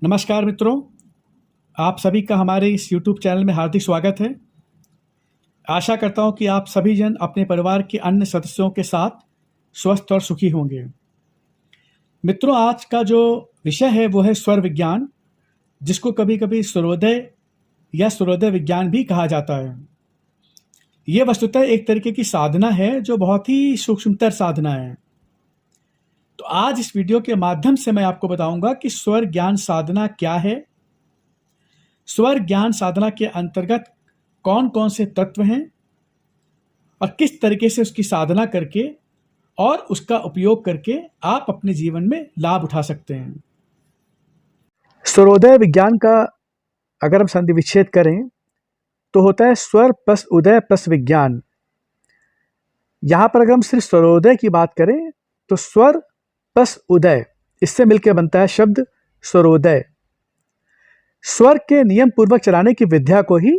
नमस्कार मित्रों, आप सभी का हमारे इस YouTube चैनल में हार्दिक स्वागत है। आशा करता हूं कि आप सभी जन अपने परिवार के अन्य सदस्यों के साथ स्वस्थ और सुखी होंगे। मित्रों, आज का जो विषय है वो है स्वर विज्ञान, जिसको कभी कभी सूर्योदय या सूर्योदय विज्ञान भी कहा जाता है। ये वस्तुतः एक तरीके की साधना है जो बहुत ही सूक्ष्मतर साधना है। तो आज इस वीडियो के माध्यम से मैं आपको बताऊंगा कि स्वर ज्ञान साधना क्या है, स्वर ज्ञान साधना के अंतर्गत कौन कौन से तत्व हैं और किस तरीके से उसकी साधना करके और उसका उपयोग करके आप अपने जीवन में लाभ उठा सकते हैं। सूर्योदय विज्ञान का अगर हम संधि विच्छेद करें तो होता है स्वर प्लस उदय प्लस विज्ञान। यहां पर अगर हम सिर्फ सूर्योदय की बात करें तो स्वर प्लस उदय, इससे मिलकर बनता है शब्द सूर्योदय। स्वर के नियम पूर्वक चलाने की विद्या को ही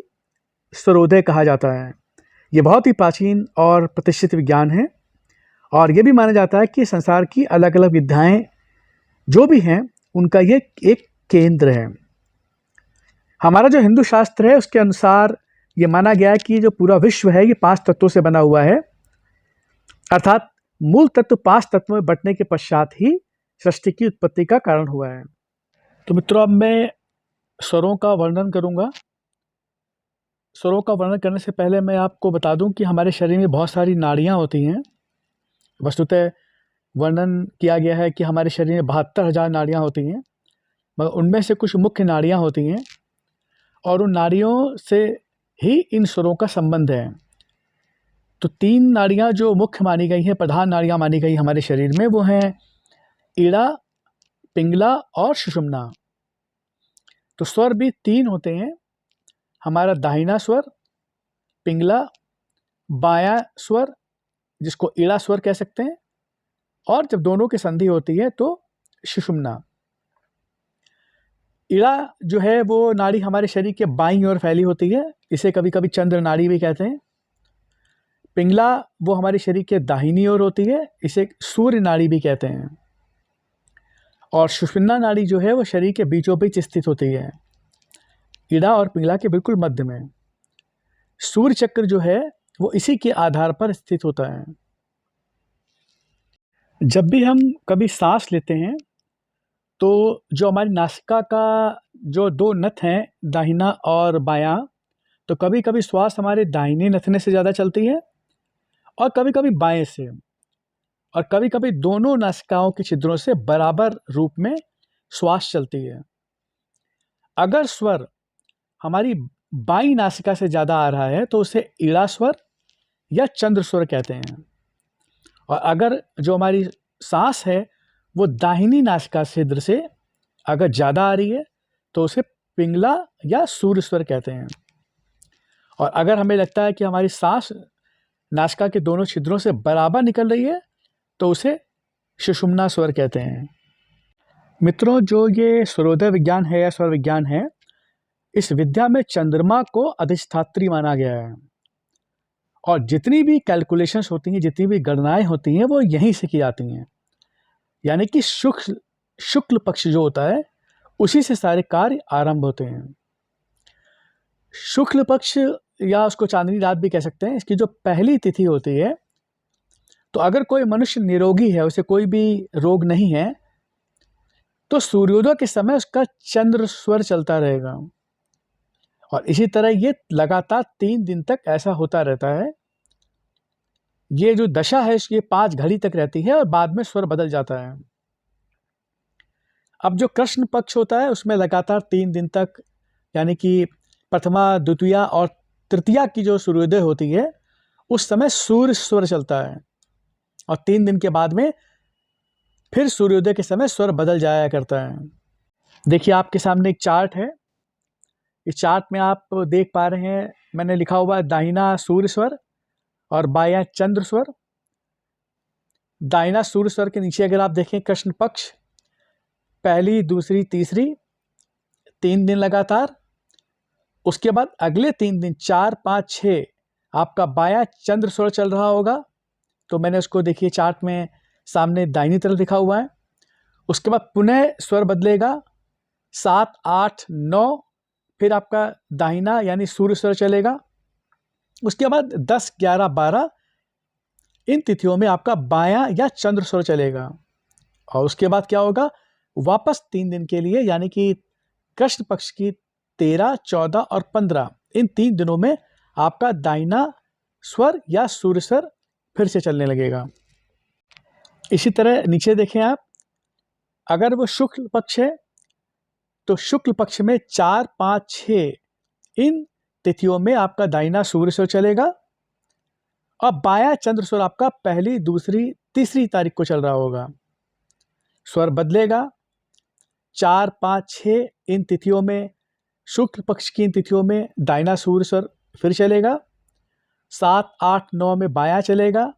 सूर्योदय कहा जाता है। ये बहुत ही प्राचीन और प्रतिष्ठित विज्ञान है और ये भी माना जाता है कि संसार की अलग अलग विद्याएं जो भी हैं उनका ये एक केंद्र है। हमारा जो हिंदू शास्त्र है उसके अनुसार ये माना गया है कि जो पूरा विश्व है ये 5 तत्वों से बना हुआ है, अर्थात मूल तत्व 5 तत्वों में बंटने के पश्चात ही सृष्टि की उत्पत्ति का कारण हुआ है। तो मित्रों, अब मैं स्वरों का वर्णन करूंगा। स्वरों का वर्णन करने से पहले मैं आपको बता दूं कि हमारे शरीर में बहुत सारी नाड़ियां होती हैं। वस्तुतः वर्णन किया गया है कि हमारे शरीर में 72,000 नाड़ियां होती हैं, मगर उनमें से कुछ मुख्य नाड़ियां होती हैं और उन नाड़ियों से ही इन स्वरों का संबंध है। तो 3 नाड़ियां जो मुख्य मानी गई हैं, प्रधान नाड़ियां मानी गई हमारे शरीर में, वो हैं ईड़ा, पिंगला और सुषुम्ना। तो स्वर भी 3 होते हैं, हमारा दाहिना स्वर पिंगला, बायां स्वर जिसको ईड़ा स्वर कह सकते हैं, और जब दोनों की संधि होती है तो सुषुम्ना। ईड़ा जो है वो नाड़ी हमारे शरीर के बाईं ओर फैली होती है, इसे कभी कभी चंद्र नाड़ी भी कहते हैं। पिंगला वो हमारे शरीर के दाहिनी ओर होती है, इसे सूर्य नाड़ी भी कहते हैं। और सुषुम्ना नाड़ी जो है वो शरीर के बीचों बीच स्थित होती है, ईड़ा और पिंगला के बिल्कुल मध्य में। सूर्य चक्र जो है वो इसी के आधार पर स्थित होता है। जब भी हम कभी सांस लेते हैं तो जो हमारी नासिका का जो 2 नथ हैं, दाहिना और बायां, तो कभी कभी श्वास हमारे दाहिने नथने से ज़्यादा चलती है और कभी कभी बाएं से, और कभी कभी दोनों नासिकाओं के छिद्रों से बराबर रूप में श्वास चलती है। अगर स्वर हमारी बाईं नासिका से ज़्यादा आ रहा है तो उसे ईड़ा स्वर या चंद्र स्वर कहते हैं, और अगर जो हमारी सांस है वो दाहिनी नासिका छिद्र से अगर ज़्यादा आ रही है तो उसे पिंगला या सूर्य स्वर कहते हैं। और अगर हमें लगता है कि हमारी सांस नासिका के दोनों छिद्रों से बराबर निकल रही है तो उसे सुषुम्ना स्वर कहते हैं। मित्रों, जो ये सूर्योदय विज्ञान है या स्वर विज्ञान है, इस विद्या में चंद्रमा को अधिष्ठात्री माना गया है और जितनी भी कैलकुलेशंस होती हैं, जितनी भी गणनाएं होती हैं, वो यहीं से की जाती हैं। यानी कि शुक्ल पक्ष जो होता है उसी से सारे कार्य आरंभ होते हैं। शुक्ल पक्ष या उसको चांदनी रात भी कह सकते हैं, इसकी जो पहली तिथि होती है, तो अगर कोई मनुष्य निरोगी है, उसे कोई भी रोग नहीं है, तो सूर्योदय के समय उसका चंद्र स्वर चलता रहेगा और इसी तरह ये लगातार 3 दिन तक ऐसा होता रहता है। ये जो दशा है ये 5 घड़ी तक रहती है और बाद में स्वर बदल जाता है। अब जो कृष्ण पक्ष होता है उसमें लगातार 3 दिन तक, यानी कि प्रथमा, द्वितीया और तृतीया की जो सूर्योदय होती है उस समय सूर्य स्वर चलता है और 3 दिन के बाद में फिर सूर्योदय के समय स्वर बदल जाया करता है। देखिए, आपके सामने एक चार्ट है। इस चार्ट में आप देख पा रहे हैं, मैंने लिखा हुआ है दाहिना सूर्य स्वर और बायां चंद्र स्वर। दाहिना सूर्य स्वर के नीचे अगर आप देखें कृष्ण पक्ष, पहली, दूसरी, तीसरी, 3 दिन लगातार। उसके बाद अगले 3 दिन 4, 5, 6 आपका बायां चंद्र स्वर चल रहा होगा। तो मैंने उसको देखिए चार्ट में सामने दाहिनी तरफ लिखा हुआ है। उसके बाद पुनः स्वर बदलेगा 7, 8, 9 फिर आपका दाहिना यानी सूर्य स्वर चलेगा। उसके बाद 10, 11, 12 इन तिथियों में आपका बायां या चंद्र स्वर चलेगा। और उसके बाद क्या होगा, वापस 3 दिन के लिए यानी कि कृष्ण पक्ष की 13, 14 और 15 इन 3 दिनों में आपका दाहिना स्वर या सूर्य स्वर फिर से चलने लगेगा। इसी तरह नीचे देखें आप, अगर वो शुक्ल पक्ष है तो शुक्ल पक्ष में 4, 5, 6 इन तिथियों में आपका दाहिना सूर्य स्वर चलेगा और बायां चंद्र स्वर आपका पहली, दूसरी, तीसरी तारीख को चल रहा होगा। स्वर बदलेगा। 4, 5, 6 इन तिथियों में, शुक्ल पक्ष की इन तिथियों में दाहिना सूर्य स्वर फिर चलेगा। 7, 8, 9 में बायां चलेगा।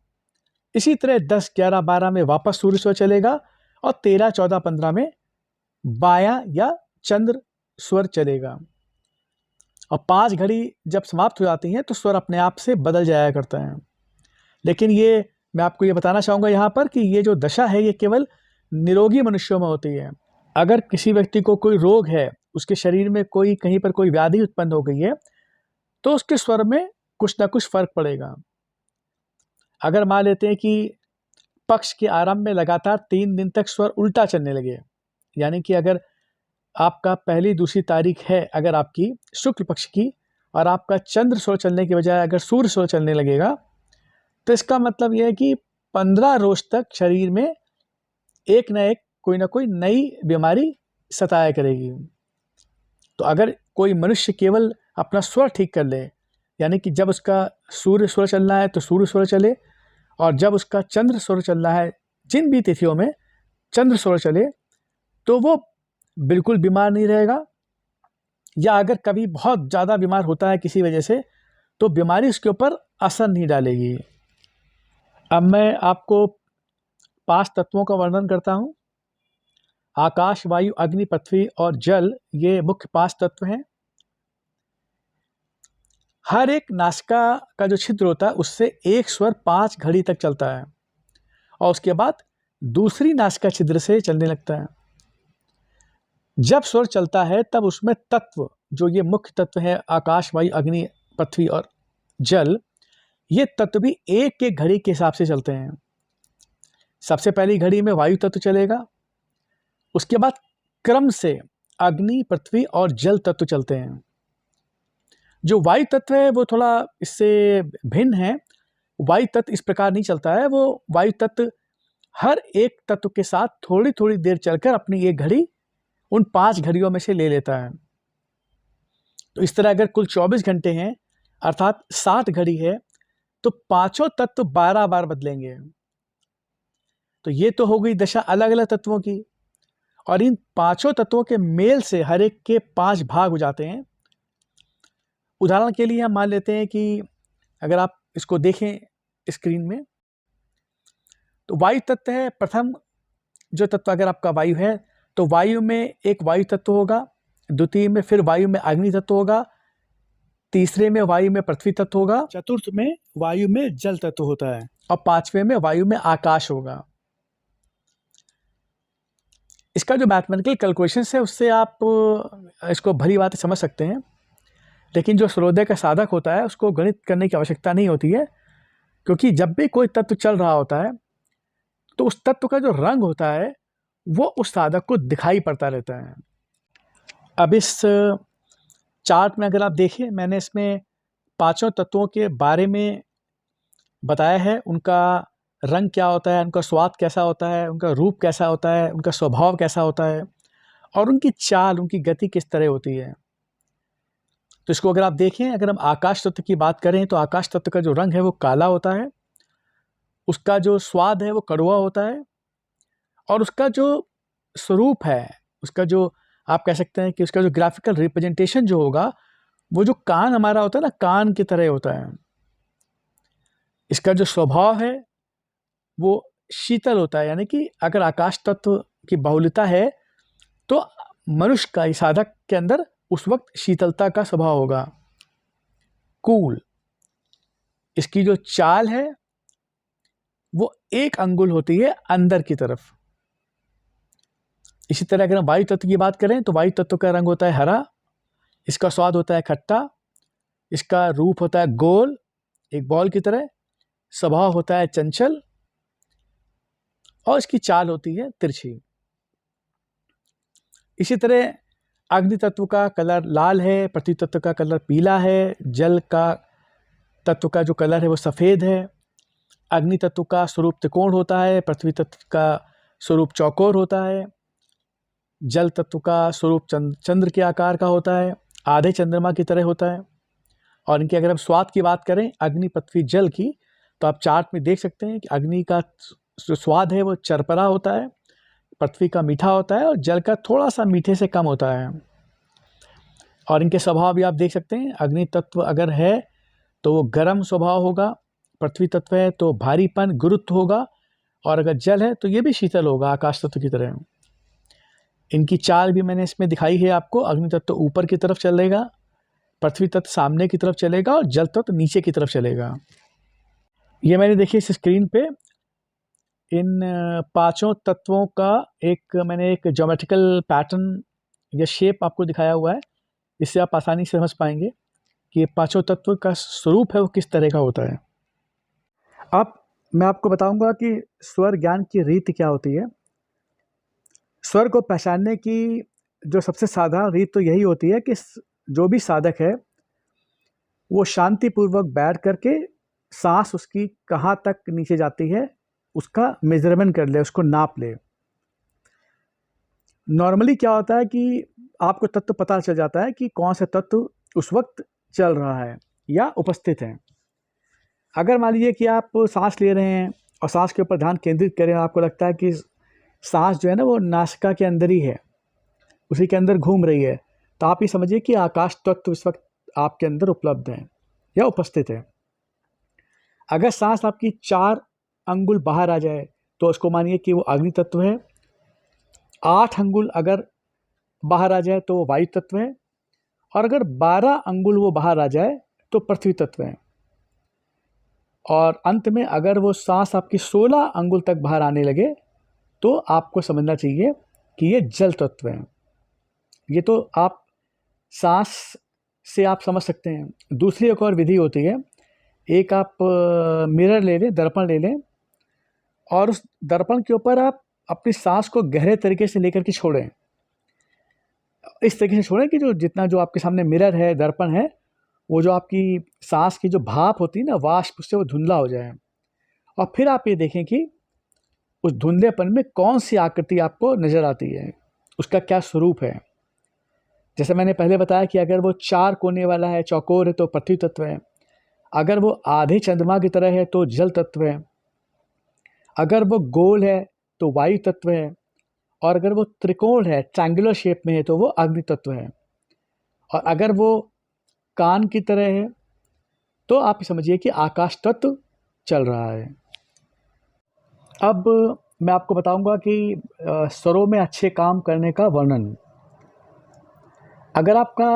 इसी तरह 10, 11, 12 में वापस सूर्य स्वर चलेगा और 13, 14, 15 में बायां या चंद्र स्वर चलेगा। और 5 घड़ी जब समाप्त हो जाती हैं तो स्वर अपने आप से बदल जाया करता है। लेकिन ये मैं आपको ये बताना चाहूँगा यहाँ पर कि ये जो दशा है ये केवल निरोगी मनुष्यों में होती है। अगर किसी व्यक्ति को कोई रोग है, उसके शरीर में कोई कहीं पर कोई व्याधि उत्पन्न हो गई है, तो उसके स्वर में कुछ ना कुछ फर्क पड़ेगा। अगर मान लेते हैं कि पक्ष के आरंभ में लगातार 3 दिन तक स्वर उल्टा चलने लगे, यानी कि अगर आपका पहली, दूसरी तारीख है अगर आपकी शुक्ल पक्ष की और आपका चंद्र स्वर चलने के बजाय अगर सूर्य स्वर चलने लगेगा, तो इसका मतलब यह है कि 15 रोज तक शरीर में एक न एक कोई ना कोई नई बीमारी सताया करेगी। तो अगर कोई मनुष्य केवल अपना स्वर ठीक कर ले, यानी कि जब उसका सूर्य स्वर चलना है तो सूर्य स्वर चले और जब उसका चंद्र स्वर चलना है, जिन भी तिथियों में चंद्र स्वर चले, तो वो बिल्कुल बीमार नहीं रहेगा। या अगर कभी बहुत ज़्यादा बीमार होता है किसी वजह से, तो बीमारी उसके ऊपर असर नहीं डालेगी। अब मैं आपको 5 तत्वों का वर्णन करता हूँ। आकाश, वायु, अग्नि, पृथ्वी और जल, ये मुख्य 5 तत्व हैं। हर एक नासिका का जो छिद्र होता है उससे एक स्वर 5 घड़ी तक चलता है और उसके बाद दूसरी नासिका छिद्र से चलने लगता है। जब स्वर चलता है तब उसमें तत्व, जो ये मुख्य तत्व है आकाश, वायु, अग्नि, पृथ्वी और जल, ये तत्व भी एक एक घड़ी के हिसाब से चलते हैं। सबसे पहली घड़ी में वायु तत्व चलेगा, उसके बाद क्रम से अग्नि, पृथ्वी और जल तत्व चलते हैं। जो वायु तत्व है वो थोड़ा इससे भिन्न है। वायु तत्व इस प्रकार नहीं चलता है, वो वायु तत्व हर एक तत्व के साथ थोड़ी थोड़ी देर चलकर अपनी एक घड़ी उन 5 घड़ियों में से ले लेता है। तो इस तरह अगर कुल 24 घंटे हैं अर्थात 60 घड़ी है, तो पांचों तत्व 12 बार बदलेंगे। तो ये तो हो गई दशा अलग अलग तत्वों की, और इन पांचों तत्वों के मेल से हर एक के 5 भाग हो जाते हैं। उदाहरण के लिए हम मान लेते हैं कि अगर आप इसको देखें स्क्रीन में, तो वायु तत्व है प्रथम जो तत्व, अगर आपका वायु है तो वायु में एक वायु तत्व होगा, द्वितीय में फिर वायु में अग्नि तत्व होगा, तीसरे में वायु में पृथ्वी तत्व होगा, चतुर्थ में वायु में जल तत्व होता है और पांचवें में वायु में आकाश होगा। इसका जो मैथमेटिकल कैलकुलेशन है उससे आप इसको भली बात समझ सकते हैं, लेकिन जो सूर्योदय का साधक होता है उसको गणित करने की आवश्यकता नहीं होती है, क्योंकि जब भी कोई तत्व चल रहा होता है तो उस तत्व का जो रंग होता है वो उस साधक को दिखाई पड़ता रहता है। अब इस चार्ट में अगर आप देखिए, मैंने इसमें पांचों तत्वों के बारे में बताया है, उनका रंग क्या होता है, उनका स्वाद कैसा होता है, उनका रूप कैसा होता है, उनका स्वभाव कैसा होता है और उनकी चाल, उनकी गति किस तरह होती है। तो इसको अगर आप देखें, अगर हम आकाश तत्व की बात करें तो आकाश तत्व का जो रंग है वो काला होता है, उसका जो स्वाद है वो कड़वा होता है और उसका जो स्वरूप है, उसका जो आप कह सकते हैं कि उसका जो ग्राफिकल रिप्रेजेंटेशन जो होगा, वो जो कान हमारा होता है ना, कान की तरह होता है। इसका जो स्वभाव है वो शीतल होता है, यानी कि अगर आकाश तत्व की बहुलता है तो मनुष्य का, इस साधक के अंदर उस वक्त शीतलता का स्वभाव होगा, कूल। इसकी जो चाल है वो 1 अंगुल होती है अंदर की तरफ। इसी तरह अगर हम वायु तत्व की बात करें तो वायु तत्व का रंग होता है हरा, इसका स्वाद होता है खट्टा, इसका रूप होता है गोल एक बॉल की तरह, स्वभाव होता है चंचल और इसकी चाल होती है तिरछी। इसी तरह अग्नि तत्व का कलर लाल है, पृथ्वी तत्व का कलर पीला है, जल का तत्व का जो कलर है वो सफ़ेद है। अग्नि तत्व का स्वरूप त्रिकोण होता है, पृथ्वी तत्व का स्वरूप चौकोर होता है, जल तत्व का स्वरूप चंद्र के आकार का होता है, आधे चंद्रमा की तरह होता है। और इनके अगर हम स्वाद की बात करें अग्नि पृथ्वी जल की, तो आप चार्ट में देख सकते हैं कि अग्नि का जो स्वाद है वो चरपरा होता है, पृथ्वी का मीठा होता है और जल का थोड़ा सा मीठे से कम होता है। और इनके स्वभाव भी आप देख सकते हैं, अग्नि तत्व अगर है तो वो गर्म स्वभाव होगा, पृथ्वी तत्व है तो भारीपन गुरुत्व होगा, और अगर जल है तो ये भी शीतल होगा आकाश तत्व की तरह। इनकी चाल भी मैंने इसमें दिखाई है आपको। अग्नि तत्व ऊपर की तरफ चलेगा, पृथ्वी तत्व सामने की तरफ चलेगा और जल तत्व नीचे की तरफ चलेगा। ये मैंने देखिए इस स्क्रीन पे इन पांचों तत्वों का मैंने एक ज्योमेट्रिकल पैटर्न या शेप आपको दिखाया हुआ है, इससे आप आसानी से समझ पाएंगे कि ये पांचों तत्व का स्वरूप है वो किस तरह का होता है। अब मैं आपको बताऊंगा कि स्वर ज्ञान की रीति क्या होती है। स्वर को पहचानने की जो सबसे साधारण रीत तो यही होती है कि जो भी साधक है वो शांतिपूर्वक बैठ करके सांस उसकी कहाँ तक नीचे जाती है उसका मेजरमेंट कर ले, उसको नाप ले। नॉर्मली क्या होता है कि आपको तत्व पता चल जाता है कि कौन सा तत्व उस वक्त चल रहा है या उपस्थित है। अगर मान लीजिए कि आप सांस ले रहे हैं और सांस के ऊपर ध्यान केंद्रित करें, आपको लगता है कि सांस जो है ना वो नासिका के अंदर ही है, उसी के अंदर घूम रही है, तो आप ये समझिए कि आकाश तत्व इस वक्त आपके अंदर उपलब्ध है या उपस्थित है। अगर सांस आपकी 4 अंगुल बाहर आ जाए तो उसको मानिए कि वो अग्नि तत्व है। 8 अंगुल अगर बाहर आ जाए तो वो वायु तत्व है, और अगर 12 अंगुल वो बाहर आ जाए तो पृथ्वी तत्व है। और अंत में अगर वो सांस आपकी 16 अंगुल तक बाहर आने लगे तो आपको समझना चाहिए कि ये जल तत्व है। ये तो आप सांस से आप समझ सकते हैं। दूसरी एक और विधि होती है, एक आप मिरर ले लें, दर्पण ले लें, और उस दर्पण के ऊपर आप अपनी सांस को गहरे तरीके से लेकर के छोड़ें। इस तरीके से छोड़ें कि जितना जो आपके सामने मिरर है, दर्पण है, वो जो आपकी सांस की जो भाप होती है ना, वाष्प, उससे वो धुंधला हो जाए। और फिर आप ये देखें कि उस धुंधलेपन में कौन सी आकृति आपको नज़र आती है, उसका क्या स्वरूप है। जैसे मैंने पहले बताया कि अगर वो 4 कोने वाला है, चौकोर है, तो पृथ्वी तत्व है। अगर वो आधे चंद्रमा की तरह है तो जल तत्व है। अगर वो गोल है तो वायु तत्व है, और अगर वो त्रिकोण है, ट्रायंगुलर शेप में है, तो वो अग्नि तत्व है। और अगर वो कान की तरह है तो आप समझिए कि आकाश तत्व चल रहा है। अब मैं आपको बताऊंगा कि स्वरों में अच्छे काम करने का वर्णन। अगर आपका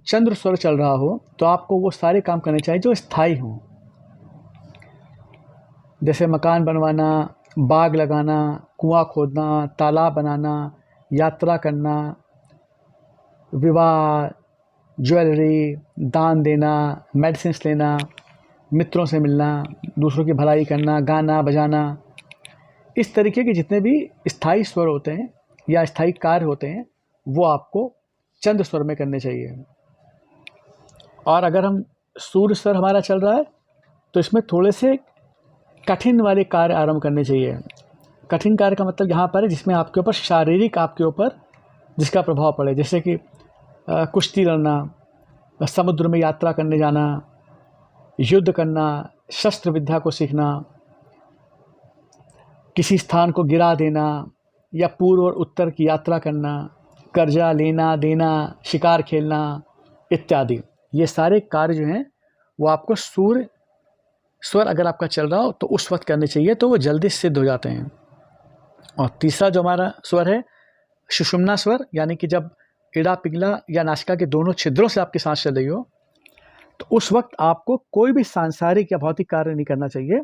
चंद्र स्वर चल रहा हो तो आपको वो सारे काम करने चाहिए जो स्थायी हों, जैसे मकान बनवाना, बाग लगाना, कुआं खोदना, तालाब बनाना, यात्रा करना, विवाह, ज्वेलरी, दान देना, मेडिसिन्स लेना, मित्रों से मिलना, दूसरों की भलाई करना, गाना बजाना। इस तरीके के जितने भी स्थायी स्वर होते हैं या स्थायी कार्य होते हैं वो आपको चंद्र स्वर में करने चाहिए। और अगर हम सूर्य स्वर हमारा चल रहा है तो इसमें थोड़े से कठिन वाले कार्य आरंभ करने चाहिए। कठिन कार्य का मतलब यहाँ पर है जिसमें आपके ऊपर शारीरिक, आपके ऊपर जिसका प्रभाव पड़े, जैसे कि कुश्ती लड़ना, समुद्र में यात्रा करने जाना, युद्ध करना, शस्त्र विद्या को सीखना, किसी स्थान को गिरा देना, या पूर्व और उत्तर की यात्रा करना, कर्जा लेना देना, शिकार खेलना इत्यादि। ये सारे कार्य जो हैं वो आपको सूर्य स्वर अगर आपका चल रहा हो तो उस वक्त करने चाहिए, तो वो जल्दी सिद्ध हो जाते हैं। और तीसरा जो हमारा स्वर है सुषुम्ना स्वर, यानी कि जब इड़ा पिघला या नासिका के दोनों छिद्रों से आपकी सांस चल रही हो तो उस वक्त आपको कोई भी सांसारिक या भौतिक कार्य नहीं करना चाहिए।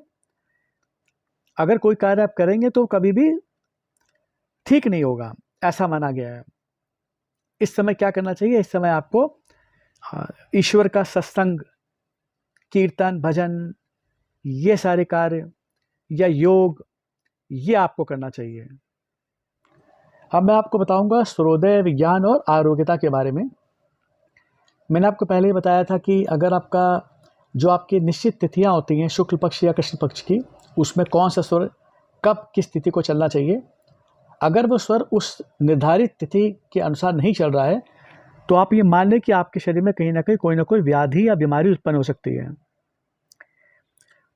अगर कोई कार्य आप करेंगे तो कभी भी ठीक नहीं होगा। ऐसा माना गया है। इस समय क्या करना चाहिए? इस समय आपको ईश्वर का सत्संग, कीर्तन, भजन, ये सारे कार्य या योग, ये आपको करना चाहिए। अब मैं आपको बताऊंगा सूर्योदय विज्ञान और आरोग्यता के बारे में। मैंने आपको पहले ही बताया था कि अगर आपका जो आपकी निश्चित तिथियां होती हैं शुक्ल पक्ष या कृष्ण पक्ष की, उसमें कौन सा स्वर कब किस तिथि को चलना चाहिए, अगर वो स्वर उस निर्धारित तिथि के अनुसार नहीं चल रहा है तो आप ये मान लें कि आपके शरीर में कहीं ना कहीं कोई ना कोई व्याधि या बीमारी उत्पन्न हो सकती है।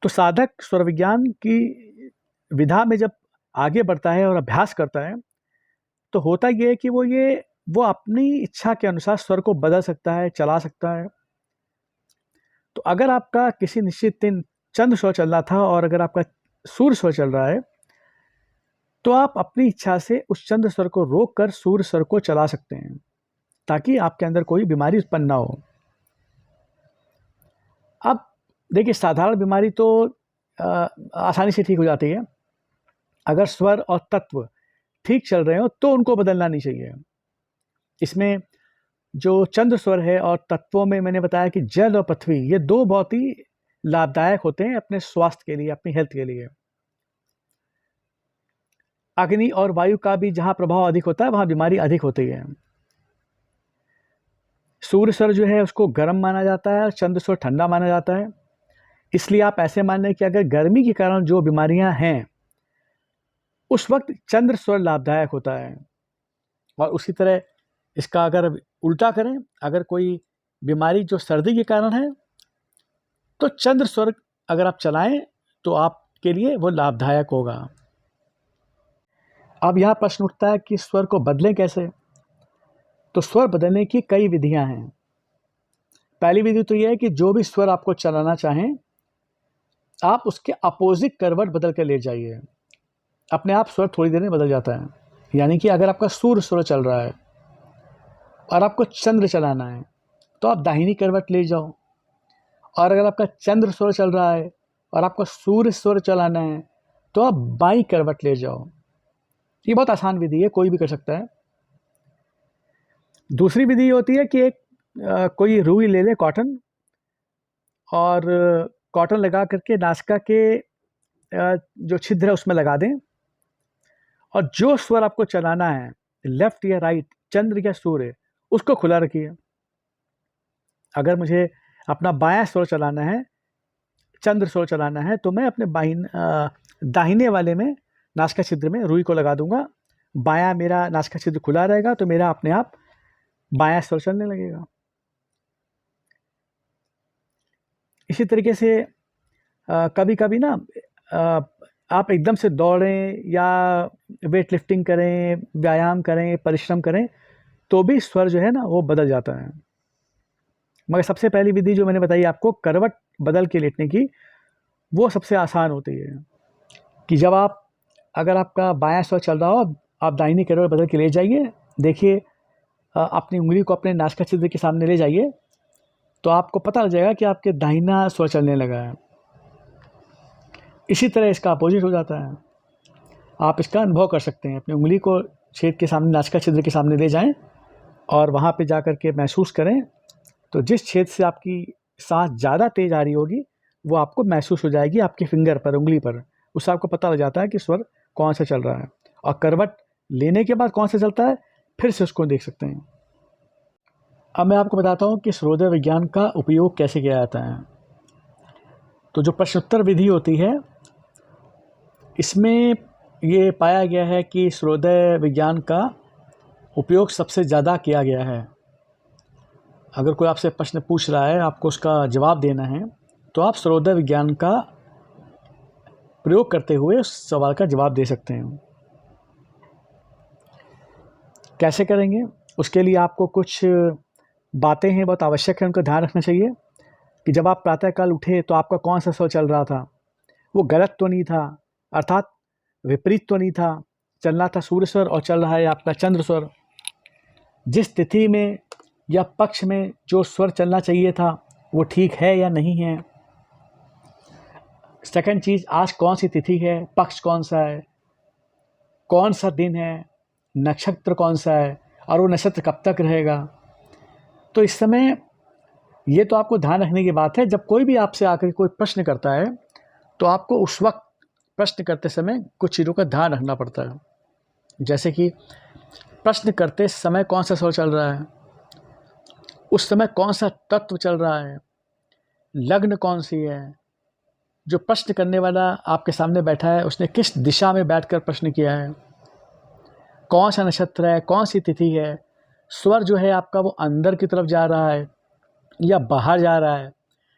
तो साधक स्वर विज्ञान की विधा में जब आगे बढ़ता है और अभ्यास करता है तो होता ये है कि वो अपनी इच्छा के अनुसार स्वर को बदल सकता है, चला सकता है। तो अगर आपका किसी निश्चित दिन चंद्र स्वर चल रहा था और अगर आपका सूर्य स्वर चल रहा है तो आप अपनी इच्छा से उस चंद्र स्वर को रोक कर सूर्य स्वर को चला सकते हैं ताकि आपके अंदर कोई बीमारी उत्पन्न ना हो। अब देखिए, साधारण बीमारी तो आसानी से ठीक हो जाती है। अगर स्वर और तत्व ठीक चल रहे हो तो उनको बदलना नहीं चाहिए। इसमें जो चंद्र स्वर है और तत्वों में मैंने बताया कि जल और पृथ्वी, ये दो बहुत ही लाभदायक होते हैं अपने स्वास्थ्य के लिए, अपनी हेल्थ के लिए। अग्नि और वायु का भी जहाँ प्रभाव अधिक होता है वहाँ बीमारी अधिक होती है। सूर्य स्वर जो है उसको गर्म माना जाता है और चंद्र स्वर ठंडा माना जाता है। इसलिए आप ऐसे मान लें कि अगर गर्मी के कारण जो बीमारियां हैं उस वक्त चंद्र स्वर लाभदायक होता है। और उसी तरह इसका अगर उल्टा करें, अगर कोई बीमारी जो सर्दी के कारण है तो चंद्र स्वर अगर आप चलाएं तो आपके लिए वो लाभदायक होगा। अब यहाँ प्रश्न उठता है कि स्वर को बदलें कैसे? तो स्वर बदलने की कई विधियां हैं। पहली विधि तो यह है कि जो भी स्वर आपको चलाना चाहें आप उसके अपोजिट करवट बदल कर ले जाइए। अपने आप स्वर थोड़ी देर में बदल जाता है। यानी कि अगर आपका सूर्य स्वर चल रहा है और आपको चंद्र चलाना है तो आप दाहिनी करवट ले जाओ, और अगर आपका चंद्र स्वर चल रहा है और आपको सूर्य स्वर चलाना है तो आप बाईं करवट ले जाओ। ये बहुत आसान विधि है, कोई भी कर सकता है। दूसरी विधि होती है कि कोई रुई ले ले, कॉटन, और कॉटन लगा करके नासिका के जो छिद्र है उसमें लगा दें, और जो स्वर आपको चलाना है लेफ्ट या राइट, चंद्र या सूर्य, उसको खुला रखिए। अगर मुझे अपना बायां स्वर चलाना है, चंद्र स्वर चलाना है, तो मैं अपने दाहिने वाले में नासिका छिद्र में रुई को लगा दूंगा। बायां मेरा नासिका छिद्र खुला रहेगा तो मेरा अपने आप बायां स्वर चलने लगेगा। इसी तरीके से कभी कभी ना आप एकदम से दौड़ें या वेट लिफ्टिंग करें, व्यायाम करें, परिश्रम करें तो भी स्वर जो है ना वो बदल जाता है। मगर सबसे पहली विधि जो मैंने बताई आपको करवट बदल के लेटने की, वो सबसे आसान होती है कि जब अगर आपका बायां स्वर चल रहा हो आप दाहिनी करवट बदल के ले जाइए। देखिए, अपनी उंगली को अपने नासिका छिद्र के सामने ले जाइए तो आपको पता लग जाएगा कि आपके दाहिना स्वर चलने लगा है। इसी तरह इसका अपोजिट हो जाता है। आप इसका अनुभव कर सकते हैं। अपनी उंगली को छेद के सामने, नासिका छिद्र के सामने ले जाएं और वहाँ पे जा कर के महसूस करें तो जिस छेद से आपकी सांस ज़्यादा तेज आ रही होगी वो आपको महसूस हो जाएगी आपके फिंगर पर, उंगली पर। उससे आपको पता लग जाता है कि स्वर कौन सा चल रहा है, और करवट लेने के बाद कौन सा चलता है फिर से उसको देख सकते हैं। अब मैं आपको बताता हूँ कि सूर्योदय विज्ञान का उपयोग कैसे किया जाता है। तो जो प्रश्नोत्तर विधि होती है इसमें ये पाया गया है कि सूर्योदय विज्ञान का उपयोग सबसे ज़्यादा किया गया है। अगर कोई आपसे प्रश्न पूछ रहा है, आपको उसका जवाब देना है, तो आप सूर्योदय विज्ञान का प्रयोग करते हुए उस सवाल का जवाब दे सकते हैं। कैसे करेंगे? उसके लिए आपको कुछ बातें हैं बहुत आवश्यक है, उनका ध्यान रखना चाहिए कि जब आप प्रातःकाल उठे तो आपका कौन सा स्वर चल रहा था, वो गलत तो नहीं था, अर्थात विपरीत तो नहीं था। चलना था सूर्य स्वर और चल रहा है आपका चंद्र स्वर। जिस तिथि में या पक्ष में जो स्वर चलना चाहिए था वो ठीक है या नहीं है। सेकंड चीज़, आज कौन सी तिथि है, पक्ष कौन सा है, कौन सा दिन है, नक्षत्र कौन सा है और वो नक्षत्र कब तक रहेगा। तो इस समय ये तो आपको ध्यान रखने की बात है, जब कोई भी आपसे आकर कोई प्रश्न करता है तो आपको उस वक्त प्रश्न करते समय कुछ चीज़ों का ध्यान रखना पड़ता है। जैसे कि प्रश्न करते समय कौन सा स्वर चल रहा है, उस समय कौन सा तत्व चल रहा है, लग्न कौन सी है, जो प्रश्न करने वाला आपके सामने बैठा है उसने किस दिशा में बैठकर प्रश्न किया है, कौन सा नक्षत्र है, कौन सी तिथि है, स्वर जो है आपका वो अंदर की तरफ जा रहा है या बाहर जा रहा है,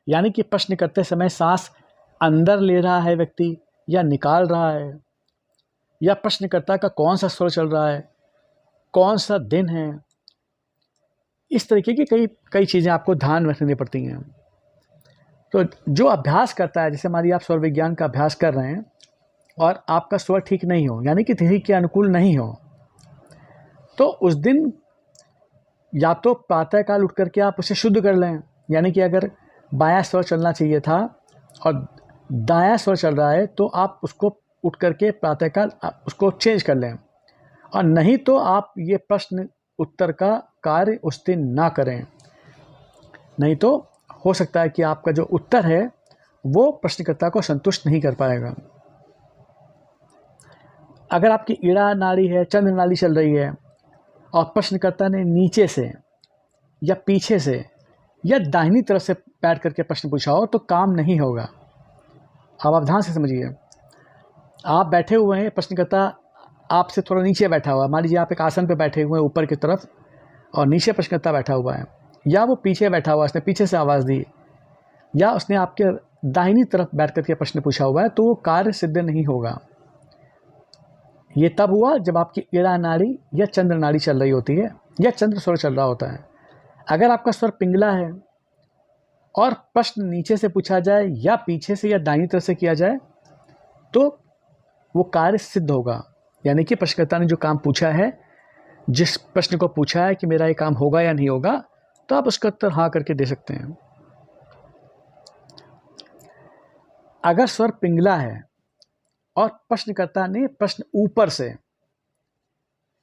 यानी कि प्रश्न करते समय सांस अंदर ले रहा है व्यक्ति या निकाल रहा है, या प्रश्नकर्ता का कौन सा स्वर चल रहा है, कौन सा दिन है। इस तरीके की कई चीज़ें आपको ध्यान रखनी पड़ती हैं। तो जो अभ्यास करता है, जैसे हमारी आप स्वर विज्ञान का अभ्यास कर रहे हैं और आपका स्वर ठीक नहीं हो, यानी कि तिथि के अनुकूल नहीं हो, तो उस दिन या तो प्रातःकाल उठ करके आप उसे शुद्ध कर लें, यानी कि अगर बायां स्वर चलना चाहिए था और दायां स्वर चल रहा है तो आप उसको उठ करके प्रातःकाल उसको चेंज कर लें, और नहीं तो आप ये प्रश्न उत्तर का कार्य उस दिन ना करें। नहीं तो हो सकता है कि आपका जो उत्तर है वो प्रश्नकर्ता को संतुष्ट नहीं कर पाएगा। अगर आपकी ईड़ा नाड़ी है, चंद्र नाड़ी चल रही है और प्रश्नकर्ता ने नीचे से या पीछे से या दाहिनी तरफ से बैठ करके प्रश्न पूछा हो तो काम नहीं होगा। अब आप ध्यान से समझिए, आप बैठे हुए हैं, प्रश्नकर्ता आपसे थोड़ा नीचे बैठा हुआ है, मान लीजिए आप एक आसन पे बैठे हुए हैं ऊपर की तरफ और नीचे प्रश्नकर्ता बैठा हुआ है, या वो पीछे बैठा हुआ है, उसने पीछे से आवाज़ दी, या उसने आपके दाहिनी तरफ बैठ करके प्रश्न पूछा हुआ है, तो वो कार्य सिद्ध नहीं होगा। ये तब हुआ जब आपकी ईड़ा नाड़ी या चंद्र नाड़ी चल रही होती है या चंद्र स्वर चल रहा होता है। अगर आपका स्वर पिंगला है और प्रश्न नीचे से पूछा जाए या पीछे से या दाहिनी तरफ से किया जाए तो वो कार्य सिद्ध होगा, यानी कि प्रश्नकर्ता ने जो काम पूछा है, जिस प्रश्न को पूछा है कि मेरा ये काम होगा या नहीं होगा, तो आप उसका उत्तर हाँ करके दे सकते हैं। अगर स्वर पिंगला है और प्रश्नकर्ता ने प्रश्न ऊपर से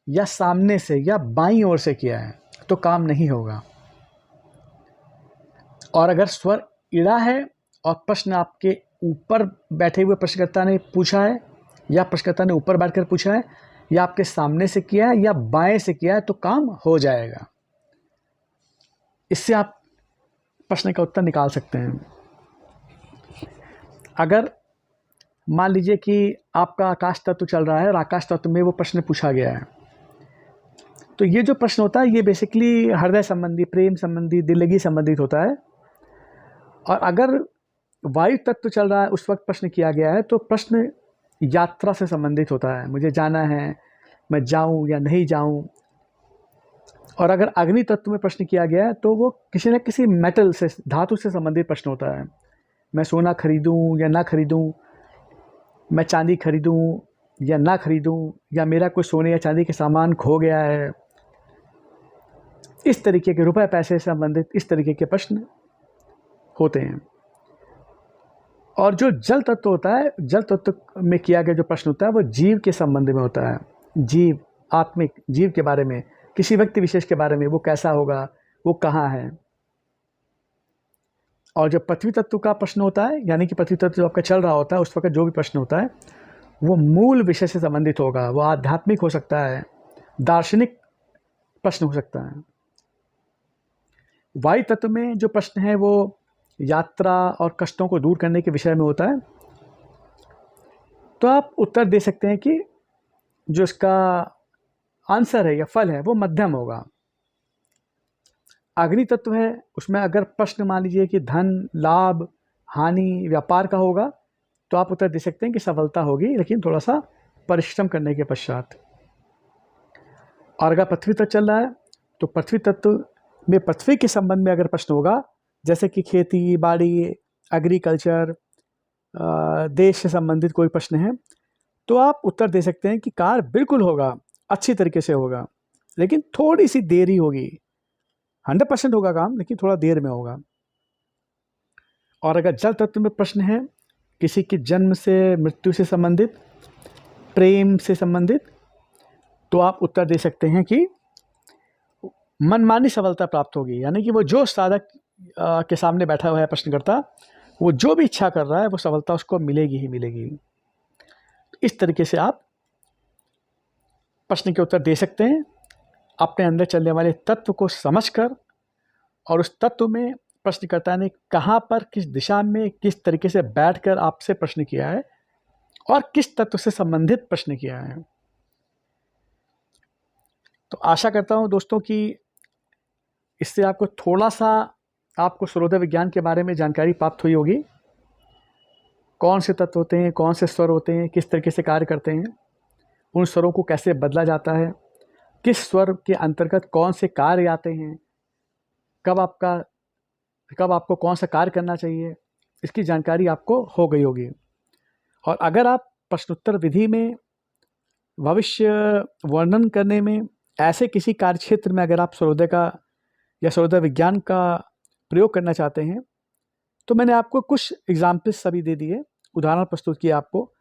या सामने से या बाईं ओर से किया है तो काम नहीं होगा। और अगर स्वर ईड़ा है और प्रश्न आपके ऊपर बैठे हुए प्रश्नकर्ता ने पूछा है या प्रश्नकर्ता ने ऊपर बैठकर पूछा है या आपके सामने से किया है या बाएं से किया है तो काम हो जाएगा। इससे आप प्रश्न का उत्तर निकाल सकते हैं। अगर मान लीजिए कि आपका आकाश तत्व चल रहा है और आकाश तत्व में वो प्रश्न पूछा गया है, तो ये जो प्रश्न होता है ये बेसिकली हृदय संबंधी, प्रेम संबंधी, दिलगी संबंधित होता है। और अगर वायु तत्व चल रहा है उस वक्त प्रश्न किया गया है तो प्रश्न यात्रा से संबंधित होता है, मुझे जाना है, मैं जाऊं या नहीं जाऊं। और अगर अग्नि तत्व में प्रश्न किया गया है तो वो किसी न किसी मेटल से, धातु से संबंधित प्रश्न होता है, मैं सोना खरीदूं या ना खरीदूं, मैं चांदी खरीदूं या ना खरीदूं, या मेरा कोई सोने या चांदी के सामान खो गया है। इस तरीके के रुपए पैसे से संबंधित इस तरीके के प्रश्न होते हैं। और जो जल तत्व होता है, जल तत्व में किया गया जो प्रश्न होता है वो जीव के संबंध में होता है, जीव, आत्मिक जीव के बारे में, किसी व्यक्ति विशेष के बारे में, वो कैसा होगा, वो कहाँ है। और जब पृथ्वी तत्व का प्रश्न होता है, यानी कि पृथ्वी तत्व जो आपका चल रहा होता है उस वक्त जो भी प्रश्न होता है वो मूल विषय से संबंधित होगा, वो आध्यात्मिक हो सकता है, दार्शनिक प्रश्न हो सकता है। वायु तत्व में जो प्रश्न है वो यात्रा और कष्टों को दूर करने के विषय में होता है, तो आप उत्तर दे सकते हैं कि जो इसका आंसर है या फल है वो मध्यम होगा। अग्नि तत्व है, उसमें अगर प्रश्न मान लीजिए कि धन, लाभ, हानि, व्यापार का होगा तो आप उत्तर दे सकते हैं कि सफलता होगी, लेकिन थोड़ा सा परिश्रम करने के पश्चात। और अगर पृथ्वी तत्व चल रहा है तो पृथ्वी तत्व में पृथ्वी के संबंध में अगर प्रश्न होगा, जैसे कि खेती बाड़ी, एग्रीकल्चर, देश से संबंधित कोई प्रश्न है, तो आप उत्तर दे सकते हैं कि कार्य बिल्कुल होगा, अच्छी तरीके से होगा, लेकिन थोड़ी सी देरी होगी। 100% होगा काम, लेकिन थोड़ा देर में होगा। और अगर जल तत्व में प्रश्न है, किसी की जन्म से मृत्यु से संबंधित, प्रेम से संबंधित, तो आप उत्तर दे सकते हैं कि मनमानी सफलता प्राप्त होगी, यानी कि वो जो साधक के सामने बैठा हुआ है प्रश्नकर्ता, वो जो भी इच्छा कर रहा है वो सफलता उसको मिलेगी ही मिलेगी। इस तरीके से आप प्रश्न के उत्तर दे सकते हैं अपने अंदर चलने वाले तत्व को समझकर, और उस तत्व में प्रश्नकर्ता ने कहाँ पर, किस दिशा में, किस तरीके से बैठकर आपसे प्रश्न किया है और किस तत्व से संबंधित प्रश्न किया है। तो आशा करता हूँ दोस्तों कि इससे आपको थोड़ा सा आपको सूर्योदय विज्ञान के बारे में जानकारी प्राप्त हुई होगी। कौन से तत्व होते हैं, कौन से स्वर होते हैं, किस तरीके से कार्य करते हैं, उन स्वरों को कैसे बदला जाता है, किस स्वर के अंतर्गत कौन से कार्य आते हैं, कब आपको कौन सा कार्य करना चाहिए, इसकी जानकारी आपको हो गई होगी। और अगर आप प्रश्नोत्तर विधि में भविष्य वर्णन करने में ऐसे किसी कार्य क्षेत्र में अगर आप सूर्योदय का या सूर्योदय विज्ञान का प्रयोग करना चाहते हैं, तो मैंने आपको कुछ एग्जाम्पल्स सभी दे दिए, उदाहरण प्रस्तुत किए आपको।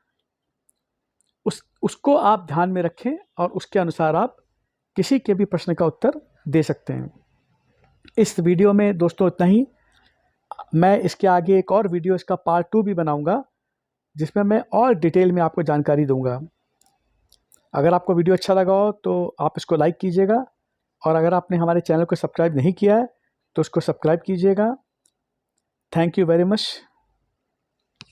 उसको आप ध्यान में रखें और उसके अनुसार आप किसी के भी प्रश्न का उत्तर दे सकते हैं। इस वीडियो में दोस्तों इतना ही। मैं इसके आगे एक और वीडियो, इसका पार्ट 2 भी बनाऊंगा, जिसमें मैं और डिटेल में आपको जानकारी दूंगा। अगर आपको वीडियो अच्छा लगा हो तो आप इसको लाइक कीजिएगा, और अगर आपने हमारे चैनल को सब्सक्राइब नहीं किया है तो उसको सब्सक्राइब कीजिएगा। Thank you very much.